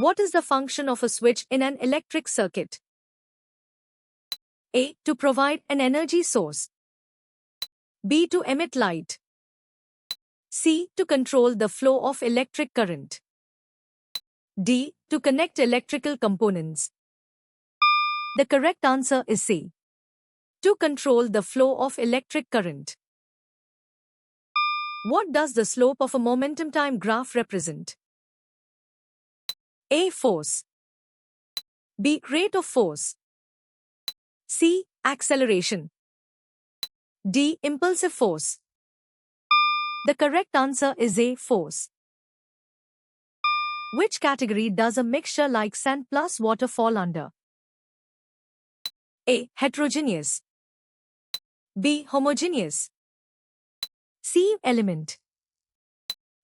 What is the function of a switch in an electric circuit? A. To provide an energy source. B. To emit light. C. To control the flow of electric current. D. To connect electrical components. The correct answer is C. To control the flow of electric current. What does the slope of a momentum time graph represent? A. Force. B. Rate of force. C. Acceleration. D. Impulsive force. The correct answer is A. Force. Which category does a mixture like sand plus water fall under? A. Heterogeneous. B. Homogeneous. C. Element.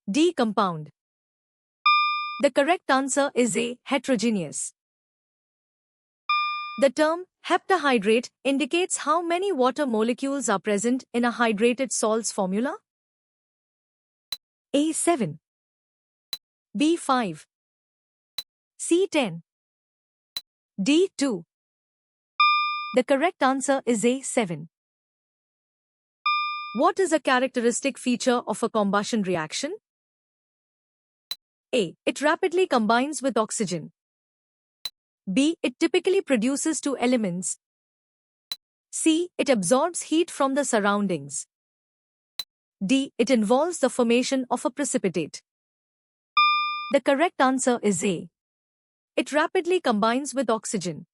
D. Compound. The correct answer is A. Heterogeneous. The term heptahydrate indicates how many water molecules are present in a hydrated salt's formula. A. 7. B. 5. C. 10. D. 2. The correct answer is A. 7. What is a characteristic feature of a combustion reaction? A. It rapidly combines with oxygen. B. It typically produces two elements. C. It absorbs heat from the surroundings. D. It involves the formation of a precipitate. The correct answer is A. It rapidly combines with oxygen.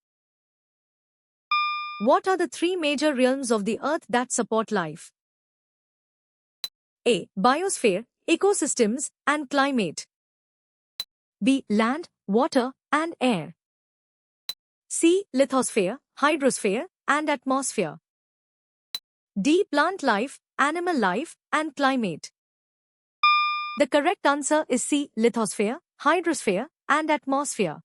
What are the three major realms of the Earth that support life? A. Biosphere, ecosystems, and climate. B. Land, water, and air. C. Lithosphere, hydrosphere, and atmosphere. D. Plant life, animal life, and climate. The correct answer is C. Lithosphere, hydrosphere, and atmosphere.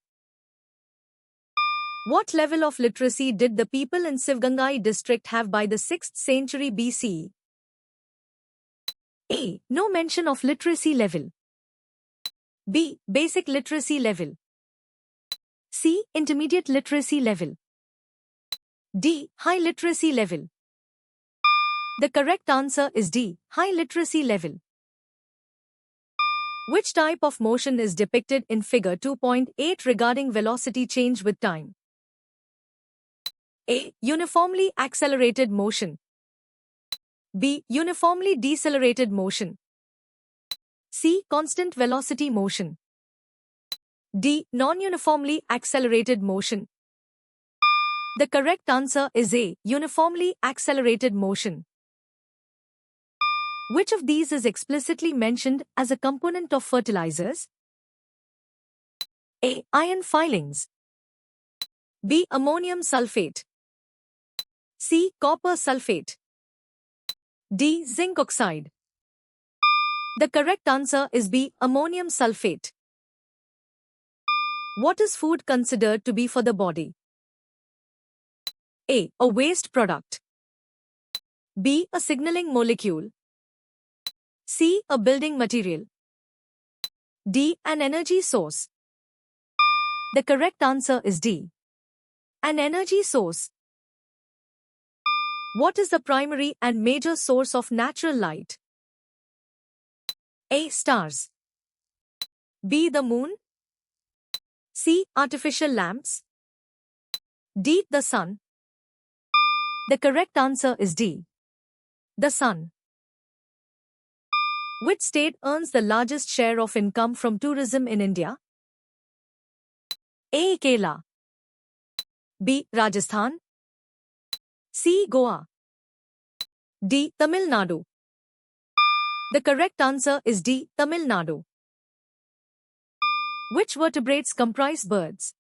What level of literacy did the people in Sivgangai district have by the 6th century BCE? A. No mention of literacy level. B. Basic literacy level. C. Intermediate literacy level. D. High literacy level. The correct answer is D. High literacy level. Which type of motion is depicted in figure 2.8 regarding velocity change with time? A. Uniformly accelerated motion. B. Uniformly decelerated motion. C. Constant velocity motion. D. Non-uniformly accelerated motion. The correct answer is A. Uniformly accelerated motion. Which of these is explicitly mentioned as a component of fertilizers? A. Iron filings. B. Ammonium sulfate. C. Copper sulfate. D. Zinc oxide. The correct answer is B. Ammonium sulfate. What is food considered to be for the body? A. A waste product. B. A signaling molecule. C. A building material. D. An energy source. The correct answer is D. An energy source. What is the primary and major source of natural light? A. Stars. B. The moon. C. Artificial lamps. D. The sun. The correct answer is D. The sun. Which state earns the largest share of income from tourism in India? A. Kerala. B. Rajasthan. C. Goa. D. Tamil Nadu. The correct answer is D. Tamil Nadu. Which vertebrates comprise birds?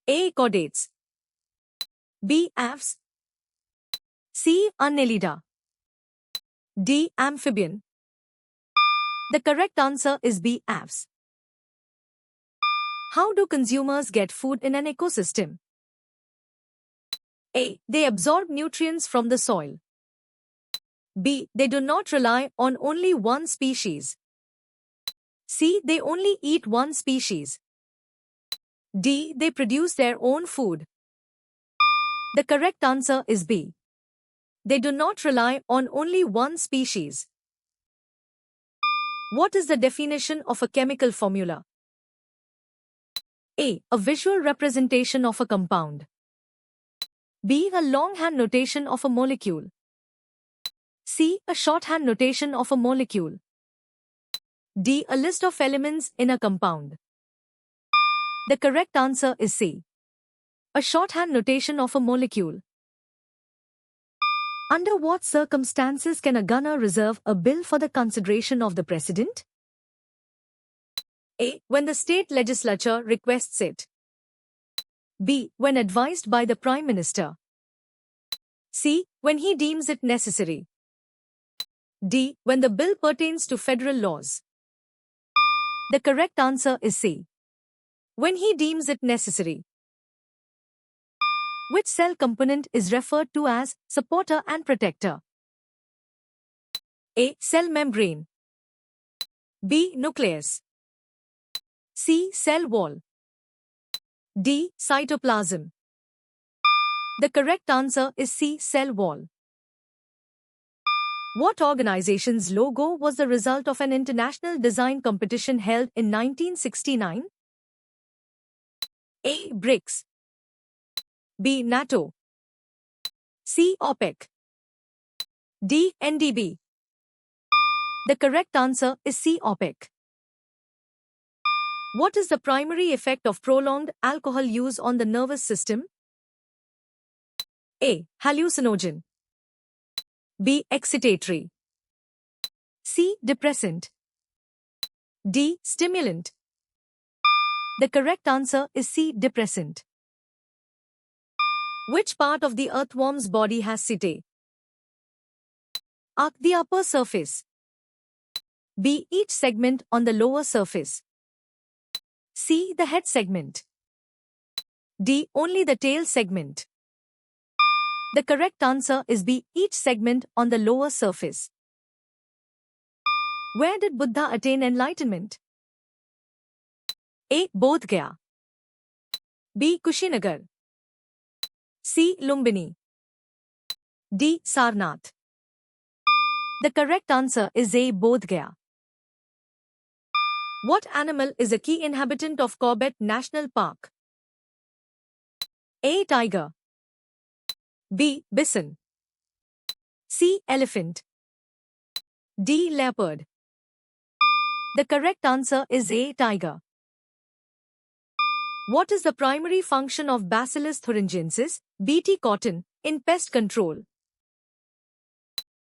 A. Chordates. B. Aves. C. Annelida. D. Amphibian. The correct answer is B. Aves. How do consumers get food in an ecosystem? A. They absorb nutrients from the soil. B. They do not rely on only one species. C. They only eat one species. D. They produce their own food. The correct answer is B. They do not rely on only one species. What is the definition of a chemical formula? A. A visual representation of a compound. B. A longhand notation of a molecule. C. A shorthand notation of a molecule. D. A list of elements in a compound. The correct answer is C. A shorthand notation of a molecule. Under what circumstances can a governor reserve a bill for the consideration of the president? A. When the state legislature requests it. B. When advised by the Prime Minister. C. When he deems it necessary. D. When the bill pertains to federal laws. The correct answer is C. When he deems it necessary. Which cell component is referred to as supporter and protector? A. Cell membrane. B. Nucleus. C. Cell wall. D. Cytoplasm. The correct answer is C. Cell wall. What organization's logo was the result of an international design competition held in 1969? A. BRICS. B. NATO. C. OPEC. D. NDB. The correct answer is C. OPEC. What is the primary effect of prolonged alcohol use on the nervous system? A. Hallucinogen. B. Excitatory. C. Depressant. D. Stimulant. The correct answer is C. Depressant. Which part of the earthworm's body has setae? A. The upper surface. B. Each segment on the lower surface. C. The head segment. D. Only the tail segment. The correct answer is B. Each segment on the lower surface. Where did Buddha attain enlightenment? A. Bodh Gaya. B. Kushinagar. C. Lumbini. D. Sarnath. The correct answer is A. Bodh Gaya. What animal is a key inhabitant of Corbett National Park? A. Tiger. B. Bison. C. Elephant. D. Leopard. The correct answer is A. Tiger. What is the primary function of Bacillus thuringiensis, Bt cotton, in pest control?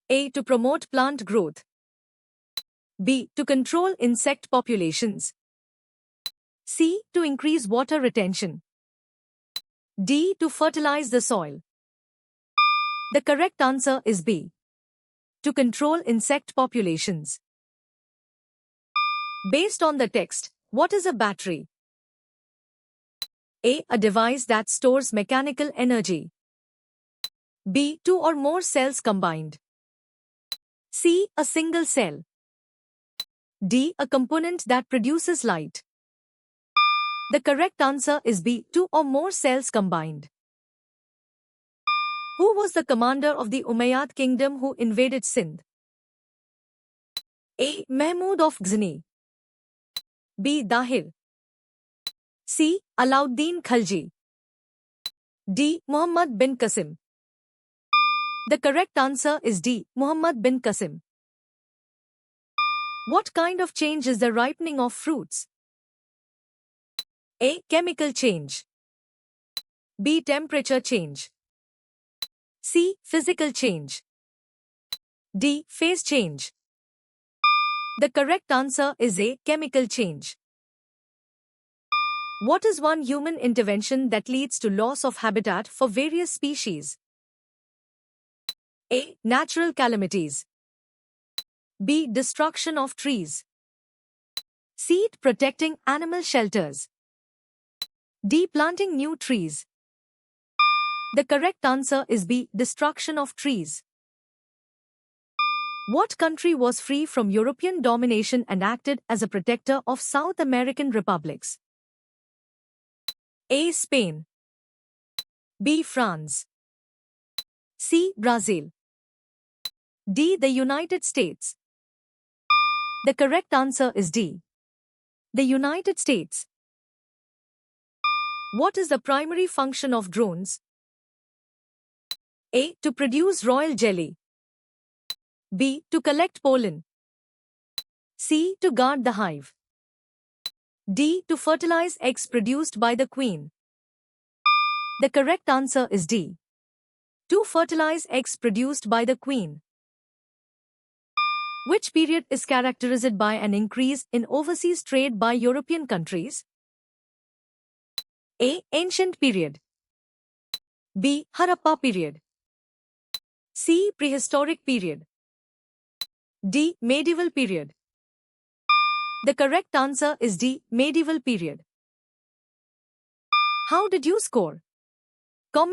A. To promote plant growth. B. To control insect populations. C. To increase water retention. D. To fertilize the soil. The correct answer is B. To control insect populations. Based on the text, what is a battery? A. A device that stores mechanical energy. B. Two or more cells combined. C. A single cell. D. A component that produces light. The correct answer is B. Two or more cells combined. Who was the commander of the Umayyad kingdom who invaded Sindh? A. Mahmud of Ghazni. B. Dahir. C. Alauddin Khalji. D. Muhammad bin Qasim. The correct answer is D. Muhammad bin Qasim. What kind of change is the ripening of fruits? A. Chemical change. B. Temperature change. C. Physical change. D. Phase change. The correct answer is A. Chemical change. What is one human intervention that leads to loss of habitat for various species? A. Natural calamities. B. Destruction of trees. C. Protecting animal shelters. D. Planting new trees. The correct answer is B. Destruction of trees. What country was free from European domination and acted as a protector of South American republics? A. Spain. B. France. C. Brazil. D. The United States. The correct answer is D. The United States. What is the primary function of drones? A. To produce royal jelly. B. To collect pollen. C. To guard the hive. D. To fertilize eggs produced by the queen. The correct answer is D. To fertilize eggs produced by the queen. Which period is characterized by an increase in overseas trade by European countries? A. Ancient period. B. Harappa period. C. Prehistoric period. D. Medieval period. The correct answer is D. Medieval period. How did you score?